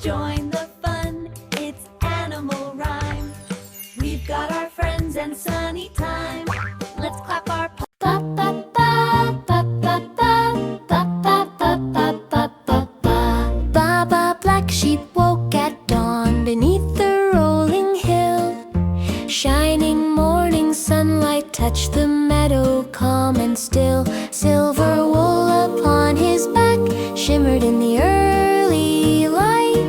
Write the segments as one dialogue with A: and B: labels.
A: join the fun, it's animal rhyme. We've got our friends and sunny time. Let's clap our paws. Ba ba ba ba ba ba ba ba ba ba ba ba ba. Baa Baa Black Sheep woke at dawn beneath the rolling hill. Shining morning sunlight touched the meadow, calm and still. Silver wool upon his back shimmered in the early light,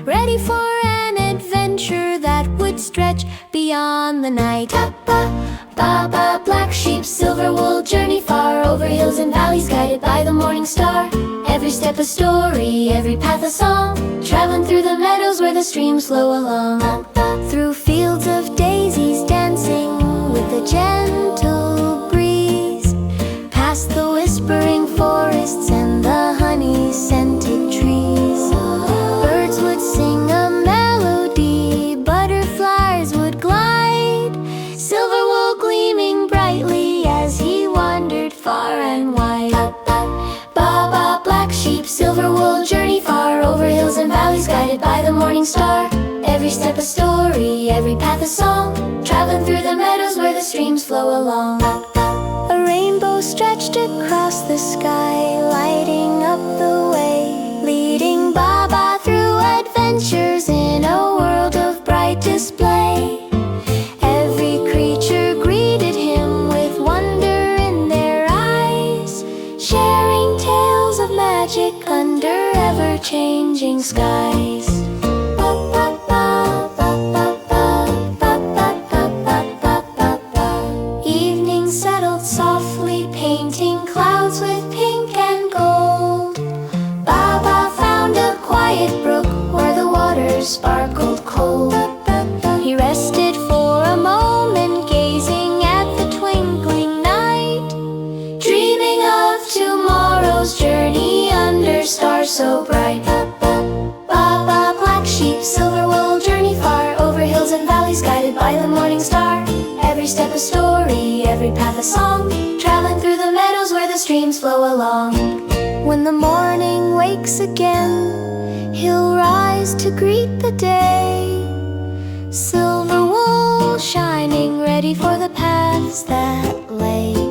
A: ready for an adventure that would stretch beyond the night. Baa Baa Black Sheep, silver wool, journey far over hills and valleys, guided by the morning star. Every step a story, every path a song, traveling through the meadows where the streams flow along. Through fields of daisies dancing with a gentle breeze, past the whispering forests and the honey-scented trees. Birds would sing a melody, butterflies would glide, silver wool gleaming brightly as he wandered far and wide. Baa Baa Black Sheep, silver wool, journey far over hills and valleys, guided by the morning star. Every step a story, every path a song, traveling through the meadows where the streams flow along. A rainbow stretched across the sky, lighting up the way, leading Baa Baa through adventures in a world of bright display. Every creature greeted him with wonder in their eyes, sharing tales of magic under ever-changing skies. Evening settled softly, painting clouds with pink and gold. Baa Baa found a quiet brook where the water sparkled cold. He rested for a moment, gazing at the twinkling night, dreaming of tomorrow's journey under stars so bright. Baa Baa Black Sheep, silver wool, journey far over hills and valleys, guided by the morning star. Every step a story, every path a song, traveling through the meadows where the streams flow along. When the morning wakes again, he'll rise to greet the day, silver wool shining, ready for the paths that lay.